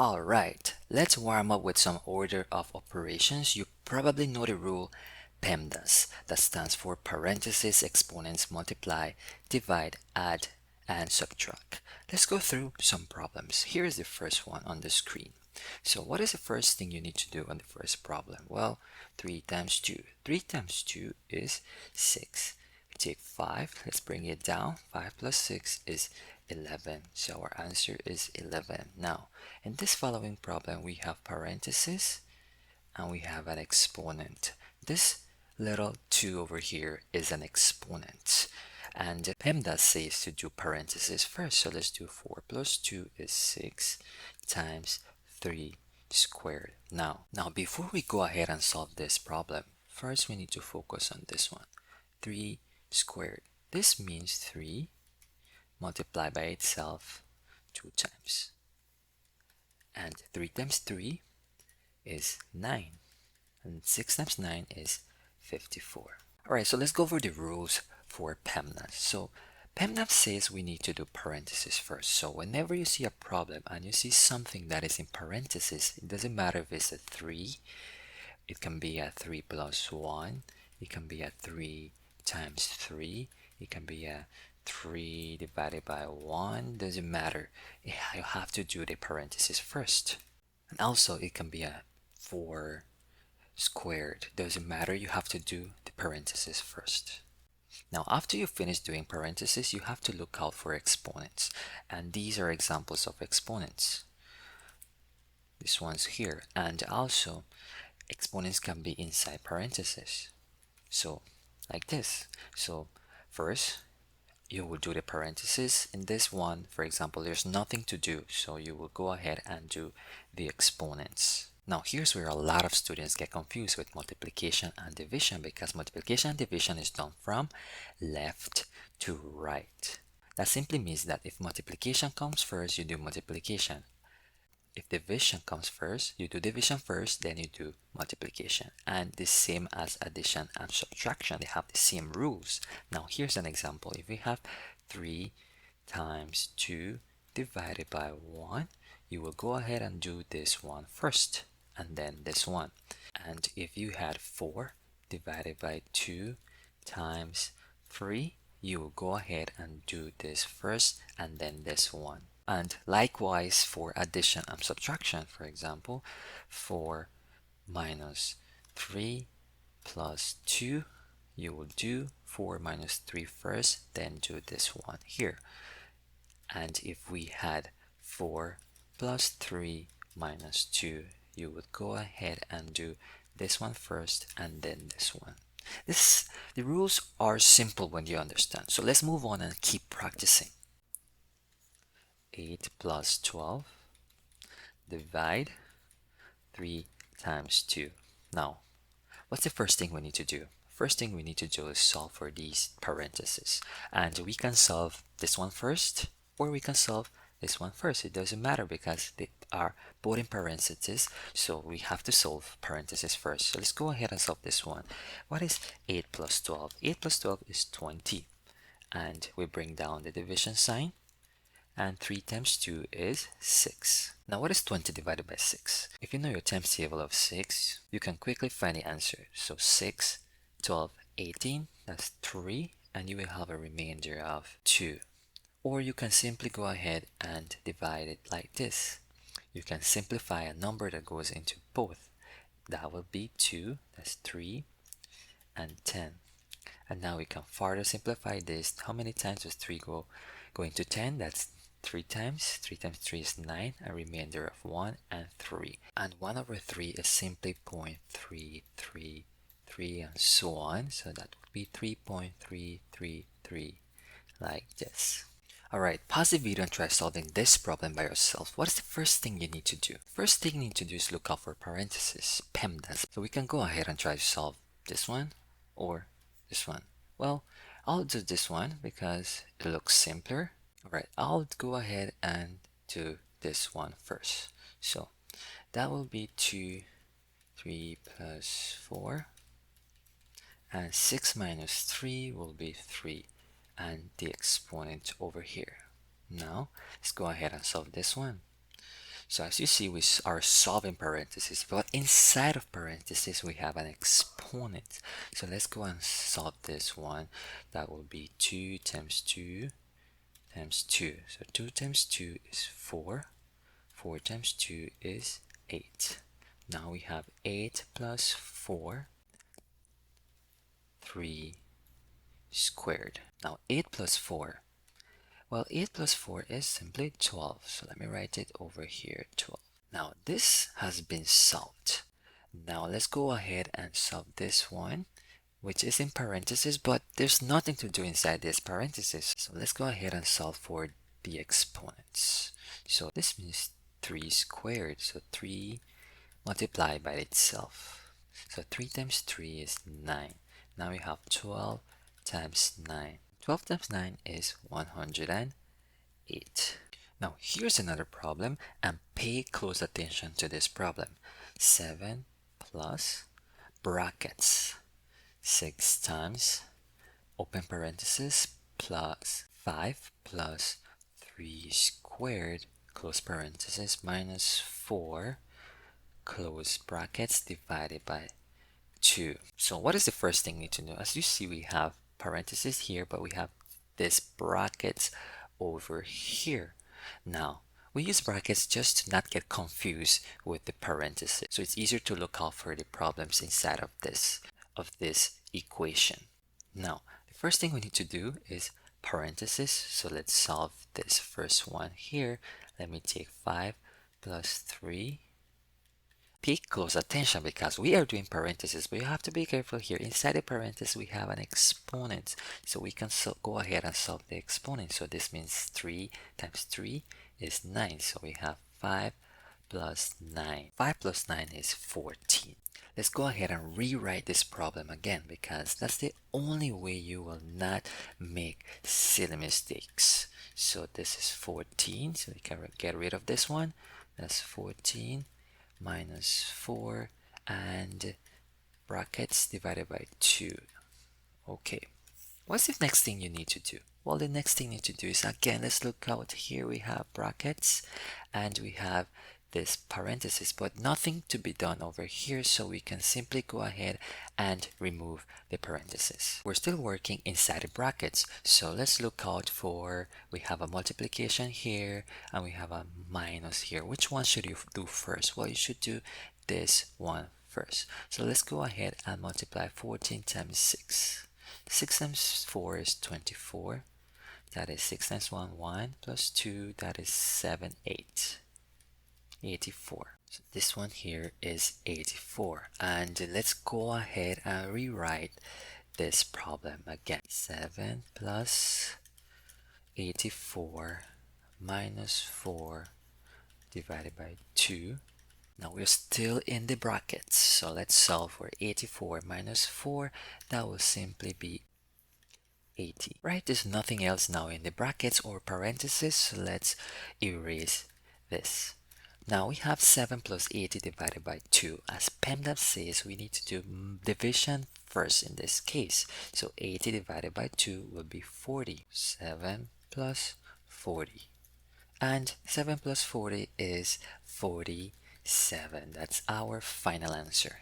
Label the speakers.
Speaker 1: Alright, let's warm up with some order of operations. You probably know the rule PEMDAS, that stands for parentheses, exponents, multiply, divide, add, and subtract. Let's go through some problems. Here is the first one on the screen. So what is the first thing you need to do on the first problem? Well, 3 times 2. 3 times 2 is 6. We take 5, let's bring it down. 5 plus 6 is 11. So our answer is 11. Now, in this following problem, we have parentheses and we have an exponent. This little 2 over here is an exponent. And PEMDAS says to do parentheses first. So let's do 4 plus 2 is 6 times 3 squared. Now before we go ahead and solve this problem, first we need to focus on this one. 3 squared. This means 3 multiplied by itself 2 times. And 3 times 3 is 9. And 6 times 9 is 54. Alright, so let's go over the rules for PEMDAS. So PEMDAS says we need to do parentheses first. So whenever you see a problem and you see something that is in parentheses, it doesn't matter if it's a 3, it can be a 3 plus 1, it can be a 3 times 3, it can be a 3 divided by 1, doesn't matter. You have to do the parentheses first. And also it can be a 4 squared, doesn't matter, you have to do the parentheses first. Now after you finish doing parentheses, you have to look out for exponents, and these are examples of exponents. This one's here, and also exponents can be inside parentheses, so like this. So first you will do the parentheses. In this one, for example, there's nothing to do, so you will go ahead and do the exponents. Now here's where a lot of students get confused with multiplication and division, because multiplication and division is done from left to right. That simply means that if multiplication comes first, you do multiplication. If division comes first, you do division first, then you do multiplication. And the same as addition and subtraction, they have the same rules. Now here's an example. If we have 3 times 2 divided by 1, you will go ahead and do this one first, and then this one. And if you had 4 divided by 2 times 3, you will go ahead and do this first and then this one. And likewise for addition and subtraction, for example, 4 minus 3 plus 2, you will do 4 minus 3 first, then do this one here. And if we had 4 plus 3 minus 2, you would go ahead and do this one first and then this one. The rules are simple when you understand. So let's move on and keep practicing. 8 plus 12, divide 3 times 2. Now, what's the first thing we need to do? First thing we need to do is solve for these parentheses. And we can solve this one first, or we can solve this one first. It doesn't matter because they are both in parentheses, so we have to solve parentheses first. So let's go ahead and solve this one. What is 8 plus 12? 8 plus 12 is 20. And we bring down the division sign. And 3 times 2 is 6. Now what is 20 divided by 6? If you know your times table of 6, you can quickly find the answer. So 6, 12, 18, that's 3, and you will have a remainder of 2. Or you can simply go ahead and divide it like this. You can simplify a number that goes into both. That will be 2, that's 3, and 10. And now we can further simplify this. How many times does 3 go into 10? That's 3 times. 3 times 3 is 9, a remainder of 1 and 3. And 1 over 3 is simply 0.333 and so on. So that would be 3.333 like this. Alright, pause the video and try solving this problem by yourself. What is the first thing you need to do? First thing you need to do is look out for parentheses, PEMDAS. So we can go ahead and try to solve this one or this one. Well, I'll do this one because it looks simpler. Alright, I'll go ahead and do this one first. So that will be 2, 3 plus 4. And 6 minus 3 will be 3. And the exponent over here. Now, let's go ahead and solve this one. So as you see, we are solving parentheses, but inside of parentheses, we have an exponent. So let's go and solve this one. That will be 2 times 2 times 2. So 2 times 2 is 4. 4 times 2 is 8. Now we have 8 plus 4, 3 squared. Now 8 plus 4. Well, 8 plus 4 is simply 12. So let me write it over here, 12. Now this has been solved. Now let's go ahead and solve this one, which is in parentheses, but there's nothing to do inside this parentheses. So let's go ahead and solve for the exponents. So this means 3 squared. So 3 multiplied by itself. So 3 times 3 is 9. Now we have 12 times 9. 12 times 9 is 108. Now here's another problem, and pay close attention to this problem. 7 plus brackets 6 times open parenthesis plus 5 plus 3 squared close parenthesis minus 4 close brackets divided by 2. So what is the first thing we need to know? As you see, we have parentheses here, but we have this brackets over here. Now we use brackets just to not get confused with the parentheses, so it's easier to look out for the problems inside of this equation. Now the first thing we need to do is parentheses, so let's solve this first one here. Let me take 5 plus 3. Pay close attention because we are doing parentheses, but you have to be careful here. Inside the parenthesis, we have an exponent, so we can go ahead and solve the exponent. So this means 3 times 3 is 9. So we have 5 plus 9. 5 plus 9 is 14. Let's go ahead and rewrite this problem again because that's the only way you will not make silly mistakes. So this is 14, so we can get rid of this one. That's 14 minus 4 and brackets divided by 2. Okay, what's the next thing you need to do? Well, the next thing you need to do is, again, let's look out here. We have brackets and we have this parenthesis, but nothing to be done over here, so we can simply go ahead and remove the parenthesis. We're still working inside the brackets, so let's look out for, we have a multiplication here and we have a minus here. Which one should you do first? Well, you should do this one first. So let's go ahead and multiply 14 times 6. 6 times 4 is 24. That is 6 times 1, 1 plus 2, that is 7, 8. 84. So this one here is 84, and let's go ahead and rewrite this problem again. 7 plus 84 minus 4 divided by 2. Now we're still in the brackets, so let's solve for 84 minus 4. That will simply be 80. Right, there's nothing else now in the brackets or parentheses, so let's erase this. Now we have 7 plus 80 divided by 2. As PEMDAS says, we need to do division first in this case. So 80 divided by 2 will be 40. 7 plus 40. And 7 plus 40 is 47. That's our final answer.